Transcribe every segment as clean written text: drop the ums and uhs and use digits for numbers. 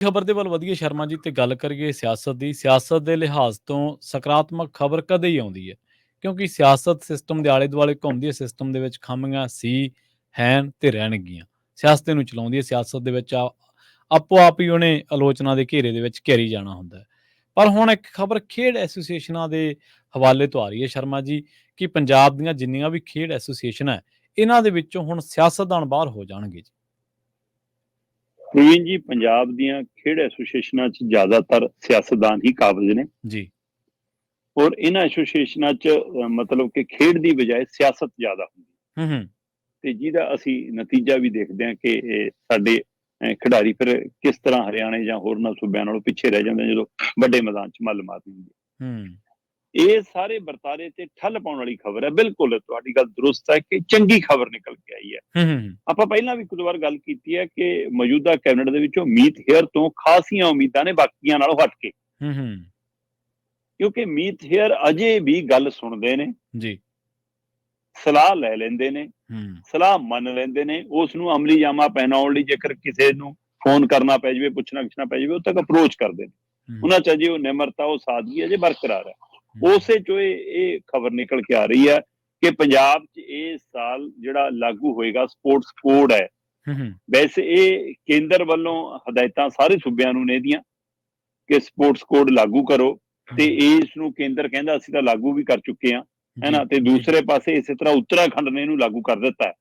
ਖਬਰ ਦੇ ਵੱਲ ਵਧੀਏ ਸ਼ਰਮਾ ਜੀ ਤੇ ਗੱਲ ਕਰੀਏ ਸਿਆਸਤ ਦੀ। ਸਿਆਸਤ ਦੇ ਲਿਹਾਜ਼ ਤੋਂ ਸਕਾਰਾਤਮਕ ਖਬਰ ਕਦੇ ਹੀ ਆਉਂਦੀ ਹੈ ਕਿਉਂਕਿ ਸਿਆਸਤ ਸਿਸਟਮ ਦੇ ਆਲੇ ਦੁਆਲੇ ਘੁੰਮਦੀ ਹੈ। ਸਿਸਟਮ ਦੇ ਵਿੱਚ ਖਾਮੀਆਂ ਸੀ, ਹੈਨ ਤੇ ਰਹਿਣਗੀਆਂ। ਸਿਆਸਤ ਨੂੰ ਚਲਾਉਂਦੀ ਹੈ। ਸਿਆਸਤ ਦੇ ਵਿੱਚ ਆਪੋ ਆਪ ਹੀ ਉਹਨੇ ਆਲੋਚਨਾ ਦੇ ਘੇਰੇ ਦੇ ਵਿੱਚ ਘੇਰੀ ਜਾਣਾ ਹੁੰਦਾ ਹੈ। ਪਰ ਹੁਣ ਇੱਕ ਖਬਰ ਖੇਡ ਐਸੋਸੀਏਸ਼ਨਾਂ ਦੇ ਹਵਾਲੇ ਤੋਂ ਆ ਰਹੀ ਹੈ ਸ਼ਰਮਾ ਜੀ ਕਿ ਪੰਜਾਬ ਦੀਆਂ ਜਿੰਨੀਆਂ ਵੀ ਖੇਡ ਐਸੋਸੀਏਸ਼ਨ ਹੈ ਇਹਨਾਂ ਦੇ ਵਿੱਚੋਂ ਹੁਣ ਸਿਆਸਤਦਾਨ ਬਾਹਰ ਹੋ ਜਾਣਗੇ ਜੀ। ਪ੍ਰਵੀਨ ਜੀ, ਪੰਜਾਬ ਦੀਆਂ ਖੇਡ ਐਸੋਸੀਏਸ਼ਨਾਂ 'ਚ ਜ਼ਿਆਦਾਤਰ ਸਿਆਸਤਦਾਨ ਹੀ ਕਾਬਜ਼ ਨੇ ਜੀ। ਔਰ ਇਹਨਾਂ ਐਸੋਸੀਏਸ਼ਨਾਂ 'ਚ ਮਤਲਬ ਕਿ ਖੇਡ ਦੀ ਬਜਾਏ ਸਿਆਸਤ ਜ਼ਿਆਦਾ ਹੁੰਦੀ ਹੂੰ। ਤੇ ਜਿਹਦਾ ਅਸੀਂ ਨਤੀਜਾ ਵੀ ਦੇਖਦੇ ਹਾਂ ਕਿ ਸਾਡੇ ਖਿਡਾਰੀ ਫਿਰ ਕਿਸ ਤਰ੍ਹਾਂ ਹਰਿਆਣੇ ਜਾਂ ਹੋਰਨਾਂ ਸੂਬਿਆਂ ਨਾਲੋਂ ਪਿੱਛੇ ਰਹਿ ਜਾਂਦੇ ਜਦੋਂ ਵੱਡੇ ਮੈਦਾਨ 'ਚ ਮੱਲ ਮਾਰਨੀ ਹੁੰਦੀ ਹੈ। ਹੂੰ। ਇਹ ਸਾਰੇ ਵਰਤਾਰੇ ਤੇ ਠੱਲ ਪਾਉਣ ਵਾਲੀ ਖਬਰ ਹੈ। ਬਿਲਕੁਲ ਤੁਹਾਡੀ ਗੱਲ ਦਰੁਸਤ ਹੈ ਕਿ ਚੰਗੀ ਖਬਰ ਨਿਕਲ ਕੇ ਆਈ ਹੈ। ਹੂੰ। ਆਪਾਂ ਪਹਿਲਾਂ ਵੀ ਕੁਝ ਵਾਰ ਗੱਲ ਕੀਤੀ ਹੈ ਕਿ ਮੌਜੂਦਾ ਕੈਬਨਿਟ ਦੇ ਵਿੱਚੋਂ ਮੀਤ ਹੇਅਰ ਤੋਂ ਖਾਸੀਆਂ ਉਮੀਦਾਂ ਨੇ ਬਾਕੀਆਂ ਨਾਲੋਂ ਹਟ ਕੇ, ਹੂੰ। ਕਿਉਂਕਿ ਮੀਤ ਹੇਅਰ ਅਜੇ ਵੀ ਗੱਲ ਸੁਣਦੇ ਨੇ ਜੀ। ਸਲਾਹ ਲੈ ਲੈਂਦੇ ਨੇ, ਹੂੰ। ਸਲਾਹ ਮੰਨ ਲੈਂਦੇ ਨੇ। ਉਸ ਨੂੰ ਅਮਲੀ ਜਾਮਾ ਪਹਿਨਾਉਣ ਲਈ ਜੇਕਰ ਕਿਸੇ ਨੂੰ ਫੋਨ ਕਰਨਾ ਪੈ ਜਾਵੇ, ਪੁੱਛਣਾ ਗਿੱਛਣਾ ਪੈ ਜਾਵੇ, ਉਹ ਤੱਕ ਅਪਰੋਚ ਕਰਦੇ ਨੇ। ਉਹਨਾਂ 'ਚ ਅਜੇ ਉਹ ਨਿਮਰਤਾ, ਉਹ ਸਾਦਗੀ ਅਜੇ ਬਰਕਰਾਰ ਹੈ। ਉਸੇ 'ਚੋਂ ਇਹ ਖਬਰ ਨਿਕਲ ਕੇ ਆ ਰਹੀ ਹੈ ਕਿ ਪੰਜਾਬ 'ਚ ਇਸ ਸਾਲ ਜਿਹੜਾ ਲਾਗੂ ਹੋਏਗਾ ਸਪੋਰਟਸ ਕੋਡ ਹੈ। ਵੈਸੇ ਇਹ ਕੇਂਦਰ ਵੱਲੋਂ ਹਦਾਇਤਾਂ ਸਾਰੇ ਸੂਬਿਆਂ ਨੂੰ ਨੇ ਇਹਦੀਆਂ ਕਿ ਸਪੋਰਟਸ ਕੋਡ ਲਾਗੂ ਕਰੋ, ਤੇ ਇਸ ਨੂੰ ਕੇਂਦਰ ਕਹਿੰਦਾ ਅਸੀਂ ਤਾਂ ਲਾਗੂ ਵੀ ਕਰ ਚੁੱਕੇ ਹਾਂ, ਹੈ ਨਾ। ਤੇ ਦੂਸਰੇ ਪਾਸੇ ਇਸੇ ਤਰ੍ਹਾਂ ਉੱਤਰਾਖੰਡ ਨੇ ਇਹਨੂੰ ਲਾਗੂ ਕਰ ਦਿੱਤਾ ਹੈ।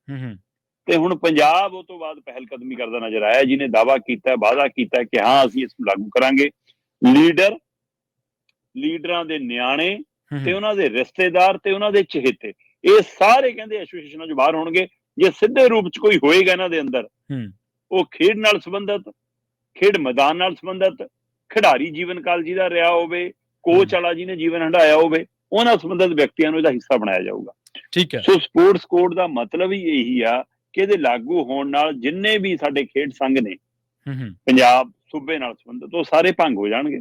ਤੇ ਹੁਣ ਪੰਜਾਬ ਉਹ ਤੋਂ ਬਾਅਦ ਪਹਿਲ ਕਦਮੀ ਕਰਦਾ ਨਜ਼ਰ ਆਇਆ, ਜਿਹਨੇ ਦਾਅਵਾ ਕੀਤਾ, ਵਾਅਦਾ ਕੀਤਾ ਕਿ ਹਾਂ ਅਸੀਂ ਇਸ ਨੂੰ ਲਾਗੂ ਕਰਾਂਗੇ। ਲੀਡਰਾਂ ਦੇ ਨਿਆਣੇ ਤੇ ਉਹਨਾਂ ਦੇ ਰਿਸ਼ਤੇਦਾਰ ਤੇ ਉਹਨਾਂ ਦੇ ਚਹੇਤੇ, ਇਹ ਸਾਰੇ ਕਹਿੰਦੇ ਐਸੋਸੀਏਸ਼ਨਾਂ 'ਚ ਬਾਹਰ ਹੋਣਗੇ। ਜੇ ਸਿੱਧੇ ਰੂਪ 'ਚ ਕੋਈ ਹੋਏਗਾ ਇਹਨਾਂ ਦੇ ਅੰਦਰ, ਉਹ ਖੇਡ ਨਾਲ ਸੰਬੰਧਿਤ, ਖੇਡ ਮੈਦਾਨ ਨਾਲ ਸੰਬੰਧਿਤ, ਖਿਡਾਰੀ ਜੀਵਨ ਕਾਲ ਜਿਹਦਾ ਰਿਹਾ ਹੋਵੇ, ਕੋਚ ਵਾਲਾ ਜਿਹਨੇ ਜੀਵਨ ਹੰਢਾਇਆ ਹੋਵੇ, ਉਹਨਾਂ ਸੰਬੰਧਿਤ ਵਿਅਕਤੀਆਂ ਨੂੰ ਇਹਦਾ ਹਿੱਸਾ ਬਣਾਇਆ ਜਾਊਗਾ। ਠੀਕ ਹੈ। ਸੋ ਸਪੋਰਟਸ ਕੋਡ ਦਾ ਮਤਲਬ ਹੀ ਇਹੀ ਆ ਕਿ ਇਹਦੇ ਲਾਗੂ ਹੋਣ ਨਾਲ ਜਿੰਨੇ ਵੀ ਸਾਡੇ ਖੇਡ ਸੰਘ ਨੇ ਪੰਜਾਬ ਸੂਬੇ ਨਾਲ ਸੰਬੰਧਿਤ, ਉਹ ਸਾਰੇ ਭੰਗ ਹੋ ਜਾਣਗੇ।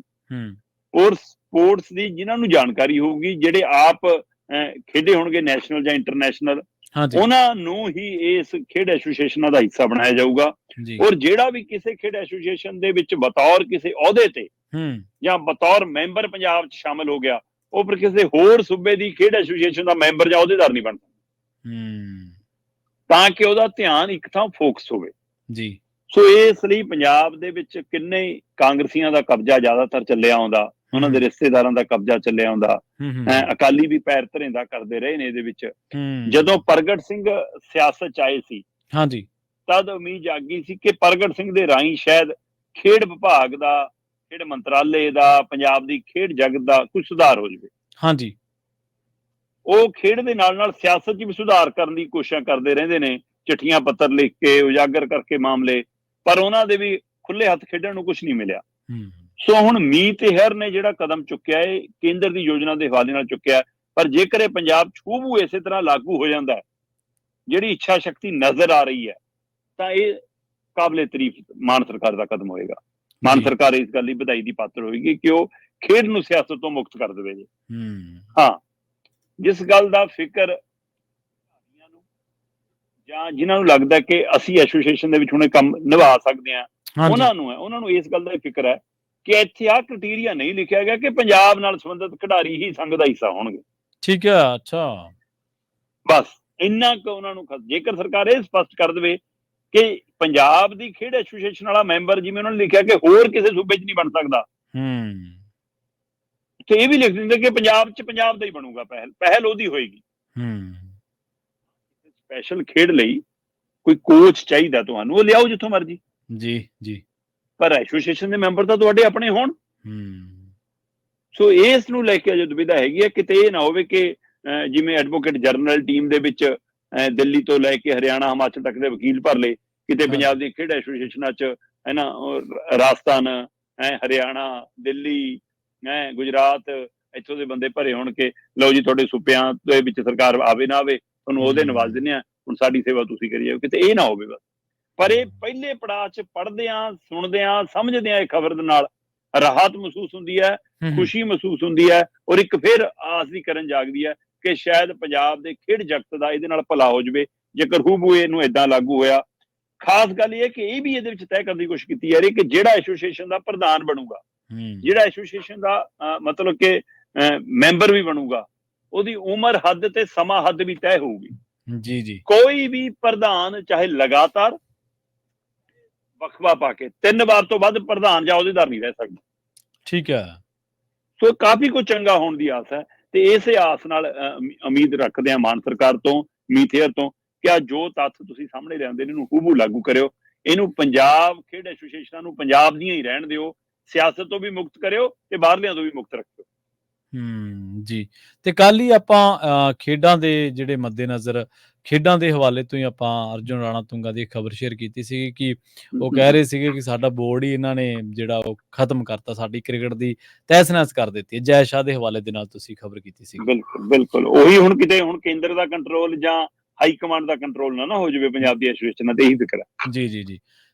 ਔਰ ਸਪੋਰਟਸ ਦੀ ਜਿਨ੍ਹਾਂ ਨੂੰ ਜਾਣਕਾਰੀ ਹੋਊਗੀ, ਜਿਹੜੇ ਆਪ ਖੇਡੇ ਹੋਣਗੇ ਨੈਸ਼ਨਲ ਜਾਂ ਇੰਟਰਨੈਸ਼ਨਲ, ਉਹਨਾਂ ਨੂੰ ਹੀ ਇਸ ਖੇਡ ਐਸੋਸੀਏਸ਼ਨਾਂ ਦਾ ਹਿੱਸਾ ਬਣਾਇਆ ਜਾਊਗਾ। ਔਰ ਜਿਹੜਾ ਵੀ ਕਿਸੇ ਖੇਡ ਐਸੋਸੀਏਸ਼ਨ ਦੇ ਵਿੱਚ ਬਤੌਰ ਕਿਸੇ ਅਹੁਦੇ ਤੇ ਜਾਂ ਬਤੌਰ ਮੈਂਬਰ ਪੰਜਾਬ 'ਚ ਸ਼ਾਮਲ ਹੋ ਗਿਆ, ਉਹ ਫਿਰ ਕਿਸੇ ਹੋਰ ਸੂਬੇ ਦੀ ਖੇਡ ਐਸੋਸੀਏਸ਼ਨ ਦਾ ਮੈਂਬਰ ਜਾਂ ਅਹੁਦੇਦਾਰ ਨਹੀਂ ਬਣ ਸਕਦਾ, ਤਾਂ ਕਿ ਉਹਦਾ ਧਿਆਨ ਇੱਕ ਥਾਂ ਫੋਕਸ ਹੋਵੇ ਜੀ। ਸੋ ਇਸ ਲਈ ਪੰਜਾਬ ਦੇ ਵਿੱਚ ਕਿੰਨੇ ਕਾਂਗਰਸੀਆਂ ਦਾ ਕਬਜ਼ਾ ਜ਼ਿਆਦਾਤਰ ਚੱਲਿਆ ਆਉਂਦਾ, ਉਹਨਾਂ ਦੇ ਰਿਸ਼ਤੇਦਾਰਾਂ ਦਾ ਕਬਜ਼ਾ ਚੱਲਿਆ ਆਉਂਦਾ, ਅਕਾਲੀ ਵੀ ਪੈਰ ਧਰੇਂਦਾ ਕਰਦੇ ਰਹੇ ਨੇ ਇਹਦੇ ਵਿੱਚ। ਜਦੋਂ ਪ੍ਰਗਟ ਸਿੰਘ ਸਿਆਸਤ 'ਚ ਆਏ ਸੀ ਤਦ ਉਮੀਦ ਜਾਗੀ ਸੀ ਕਿ ਪ੍ਰਗਟ ਸਿੰਘ ਦੇ ਰਾਹੀਂ ਸ਼ਾਇਦ ਖੇਡ ਵਿਭਾਗ ਦਾ, ਖੇਡ ਮੰਤਰਾਲੇ ਦਾ, ਪੰਜਾਬ ਦੀ ਖੇਡ ਜਗਤ ਦਾ ਕੁਝ ਸੁਧਾਰ ਹੋ ਜਾਵੇ। ਉਹ ਖੇਡ ਦੇ ਨਾਲ ਨਾਲ ਸਿਆਸਤ 'ਚ ਵੀ ਸੁਧਾਰ ਕਰਨ ਦੀ ਕੋਸ਼ਿਸ਼ਾਂ ਕਰਦੇ ਰਹਿੰਦੇ ਨੇ, ਚਿੱਠੀਆਂ ਪੱਤਰ ਲਿਖ ਕੇ, ਉਜਾਗਰ ਕਰਕੇ ਮਾਮਲੇ, ਪਰ ਉਹਨਾਂ ਦੇ ਵੀ ਖੁੱਲੇ ਹੱਥ ਖੇਡਣ ਨੂੰ ਕੁਝ ਨਹੀਂ ਮਿਲਿਆ। ਸੋ ਹੁਣ ਮੀਤ ਹੇਅਰ ਨੇ ਜਿਹੜਾ ਕਦਮ ਚੁੱਕਿਆ ਹੈ, ਕੇਂਦਰ ਦੀ ਯੋਜਨਾ ਦੇ ਹਵਾਲੇ ਨਾਲ ਚੁੱਕਿਆ, ਪਰ ਜੇਕਰ ਇਹ ਪੰਜਾਬ 'ਚ ਹੂਬਹੂ ਇਸੇ ਤਰ੍ਹਾਂ ਲਾਗੂ ਹੋ ਜਾਂਦਾ, ਜਿਹੜੀ ਇੱਛਾ ਸ਼ਕਤੀ ਨਜ਼ਰ ਆ ਰਹੀ ਹੈ, ਤਾਂ ਇਹ ਕਾਬਲੇ ਤਾਰੀਫ ਮਾਨ ਸਰਕਾਰ ਦਾ ਕਦਮ ਹੋਏਗਾ। ਮਾਨ ਸਰਕਾਰ ਇਸ ਗੱਲ ਲਈ ਵਧਾਈ ਦੀ ਪਾਤਰ ਹੋਏਗੀ ਕਿ ਉਹ ਖੇਡ ਨੂੰ ਸਿਆਸਤ ਤੋਂ ਮੁਕਤ ਕਰ ਦੇਵੇ। ਹਾਂ, ਜਿਸ ਗੱਲ ਦਾ ਫਿਕਰ ਜਾਂ ਜਿਨ੍ਹਾਂ ਨੂੰ ਲੱਗਦਾ ਕਿ ਅਸੀਂ ਐਸੋਸੀਏਸ਼ਨ ਦੇ ਵਿੱਚ ਹੁਣ ਕੰਮ ਨਿਭਾ ਸਕਦੇ ਹਾਂ, ਉਹਨਾਂ ਨੂੰ ਇਸ ਗੱਲ ਦਾ ਫਿਕਰ ਹੈ ਕਿ ਇੱਥੇ ਆਹ ਕ੍ਰਾਈਟੇਰੀਆ ਨਹੀਂ ਲਿਖਿਆ ਗਿਆ ਕਿ ਪੰਜਾਬ ਨਾਲ ਸੰਬੰਧਿਤ ਖਿਡਾਰੀ ਹੀ ਸੰਘ ਦਾ ਹਿੱਸਾ ਹੋਣਗੇ। ਠੀਕ ਹੈ। ਅੱਛਾ, ਬਸ ਇੰਨਾ ਕੁ ਉਹਨਾਂ ਨੂੰ ਜੇਕਰ ਸਰਕਾਰ ਇਹ ਸਪਸ਼ਟ ਕਰ ਦੇਵੇ ਕਿ ਪੰਜਾਬ ਦੀ ਖੇਡ ਐਸੋਸੀਏਸ਼ਨ ਵਾਲਾ ਮੈਂਬਰ, ਜਿਵੇਂ ਉਹਨਾਂ ਨੇ ਲਿਖਿਆ ਕਿ ਹੋਰ ਕਿਸੇ ਸੂਬੇ 'ਚ ਨਹੀਂ ਬਣ ਸਕਦਾ, ਤੇ ਇਹ ਵੀ ਲਿਖ ਦਿੰਦੇ ਕਿ ਪੰਜਾਬ 'ਚ ਪੰਜਾਬ ਦਾ ਹੀ ਬਣੂਗਾ, ਪਹਿਲ ਉਹਦੀ ਹੋਏਗੀ। ਸਪੈਸ਼ਲ ਖੇਡ ਲਈ ਕੋਈ ਕੋਚ ਚਾਹੀਦਾ ਤੁਹਾਨੂੰ, ਉਹ ਲਿਆਓ ਜਿੱਥੋਂ ਮਰਜੀ ਜੀ, ਪਰ ਐਸੋਸੀਏਸ਼ਨ ਦੇ ਮੈਂਬਰ ਤਾਂ ਤੁਹਾਡੇ ਆਪਣੇ ਹੋਣ। ਸੋ ਇਸ ਨੂੰ ਲੈ ਕੇ ਜੋ ਦੁਵਿਧਾ ਹੈਗੀ ਹੈ, ਕਿਤੇ ਇਹ ਨਾ ਹੋਵੇ ਕਿ ਜਿਵੇਂ ਐਡਵੋਕੇਟ ਜਨਰਲ ਟੀਮ ਦੇ ਵਿੱਚ ਦਿੱਲੀ ਤੋਂ ਲੈ ਕੇ ਹਰਿਆਣਾ, ਹਿਮਾਚਲ ਤੱਕ ਦੇ ਵਕੀਲ ਭਰ ਲਏ, ਕਿਤੇ ਪੰਜਾਬ ਦੀ ਖੇਡ ਐਸੋਸੀਏਸ਼ਨਾਂ 'ਚ ਹੈ ਨਾ, ਰਾਜਸਥਾਨ, ਹਰਿਆਣਾ, ਦਿੱਲੀ, ਗੁਜਰਾਤ, ਇੱਥੋਂ ਦੇ ਬੰਦੇ ਭਰੇ ਹੋਣ ਕਿ ਲਓ ਜੀ ਤੁਹਾਡੇ ਸੂਬਿਆਂ ਦੇ ਵਿੱਚ ਸਰਕਾਰ ਆਵੇ ਨਾ ਆਵੇ, ਤੁਹਾਨੂੰ ਉਹਦੇ ਨਵਾਜ਼ ਦਿੰਦੇ ਆ, ਹੁਣ ਸਾਡੀ ਸੇਵਾ ਤੁਸੀਂ ਕਰੀ ਜਾਓ। ਕਿਤੇ ਇਹ ਨਾ ਹੋਵੇ ਬਸ। ਪਰ ਇਹ ਪਹਿਲੇ ਪੜਾਅ 'ਚ ਪੜ੍ਹਦਿਆਂ, ਸੁਣਦਿਆਂ, ਸਮਝਦਿਆਂ ਇਹ ਖਬਰ ਦੇ ਨਾਲ ਰਾਹਤ ਮਹਿਸੂਸ ਹੁੰਦੀ ਹੈ, ਖੁਸ਼ੀ ਮਹਿਸੂਸ ਹੁੰਦੀ ਹੈ, ਔਰ ਇੱਕ ਫਿਰ ਆਸ ਦੀ ਕਿਰਨ ਜਾਗਦੀ ਹੈ ਕਿ ਸ਼ਾਇਦ ਪੰਜਾਬ ਦੇ ਖੇਡ ਜਗਤ ਦਾ ਇਹਦੇ ਨਾਲ ਭਲਾ ਹੋ ਜਾਵੇ ਜੇਕਰ ਹੂਬਹੂ ਇਹਨੂੰ ਏਦਾਂ ਲਾਗੂ ਹੋਇਆ। ਖਾਸ ਗੱਲ ਇਹ ਹੈ ਕਿ ਇਹ ਵੀ ਇਹਦੇ ਵਿੱਚ ਤੈਅ ਕਰਨ ਦੀ ਕੋਸ਼ਿਸ਼ ਕੀਤੀ ਜਾ ਰਹੀ ਕਿ ਜਿਹੜਾ ਐਸੋਸੀਏਸ਼ਨ ਦਾ ਪ੍ਰਧਾਨ ਬਣੂਗਾ, ਜਿਹੜਾ ਐਸੋਸੀਏਸ਼ਨ ਦਾ ਮਤਲਬ ਕਿ ਮੈਂਬਰ ਵੀ ਬਣੂਗਾ, ਉਹਦੀ ਉਮਰ ਹੱਦ ਤੇ ਸਮਾਂ ਹੱਦ ਵੀ ਤੈਅ ਹੋਊਗੀ। ਜੀ ਜੀ। ਕੋਈ ਵੀ ਪ੍ਰਧਾਨ ਚਾਹੇ ਲਗਾਤਾਰ ਵਕਫਾ ਪਾ ਕੇ 3 ਵਾਰ ਤੋਂ ਵੱਧ ਪ੍ਰਧਾਨ ਜਾਂ ਅਹੁਦੇਦਾਰ ਨਹੀਂ ਰਹਿ ਸਕਦਾ। ਠੀਕ ਹੈ। ਸੋ ਕਾਫੀ ਕੁਝ ਚੰਗਾ ਹੋਣ ਦੀ ਆਸ ਹੈ, ਤੇ ਇਸੇ ਆਸ ਨਾਲ ਉਮੀਦ ਰੱਖਦੇ ਹਾਂ ਮਾਨ ਸਰਕਾਰ ਤੋਂ, ਮੀਥੇਅਰ ਤੋਂ, ਕਿ ਆ ਜੋ ਤੱਥ ਤੁਸੀਂ ਸਾਹਮਣੇ ਲਿਆਉਂਦੇ ਨੇ ਇਹਨੂੰ ਹੂਬਹੂ ਲਾਗੂ ਕਰਿਓ। ਇਹਨੂੰ ਪੰਜਾਬ ਖੇਡ ਐਸੋਸੀਏਸ਼ਨਾਂ ਨੂੰ ਪੰਜਾਬ ਦੀਆਂ ਹੀ ਰਹਿਣ ਦਿਓ, ਸਿਆਸਤ ਤੋਂ ਵੀ ਮੁਕਤ ਕਰਿਓ ਤੇ ਬਾਹਰਲਿਆਂ ਤੋਂ ਵੀ ਮੁਕਤ ਰੱਖਿਓ। ਜੀ। ਤੇ ਕੱਲ ਹੀ ਆਪਾਂ ਖੇਡਾਂ ਦੇ ਜਿਹੜੇ ਮੱਦੇਨਜ਼ਰ ਖੇਡਾਂ ਦੇ ਹਵਾਲੇ ਤੋਂ ਹੀ ਆਪਾਂ ਅਰਜੁਨ ਰਾਣਾ ਤੁੰਗਾ ਦੀ ਖਬਰ ਸ਼ੇਅਰ ਕੀਤੀ ਸੀ ਕਿ ਉਹ ਕਹਿ ਰਹੇ ਸੀਗੇ ਕਿ ਸਾਡਾ ਬੋਰਡ ਹੀ ਇਹਨਾਂ ਨੇ ਜਿਹੜਾ ਉਹ ਖਤਮ ਕਰਤਾ, ਸਾਡੀ ਕ੍ਰਿਕਟ ਦੀ ਤਹਿਸ-ਨਹਿਸ ਕਰ ਦਿੱਤੀ ਹੈ। ਜੈ ਸ਼ਾਹ ਦੇ ਹਵਾਲੇ ਦੇ ਨਾਲ ਤੁਸੀਂ ਖਬਰ ਕੀਤੀ ਸੀ। ਬਿਲਕੁਲ ਉਹੀ ਹੁਣ ਕਿਤੇ ਹੁਣ ਕੇਂਦਰ ਦਾ ਕੰਟਰੋਲ ਜਾਂ ਹਾਈ ਕਮਾਂਡ ਦਾ ਕੰਟਰੋਲ ਨਾ ਹੋ ਜਾਵੇ ਪੰਜਾਬ ਦੀ ਐਸੋਸੀਏਸ਼ਨਾਂ ਤੇ, ਇਹੀ ਫਿਕਰ ਹੈ। ਜੀ।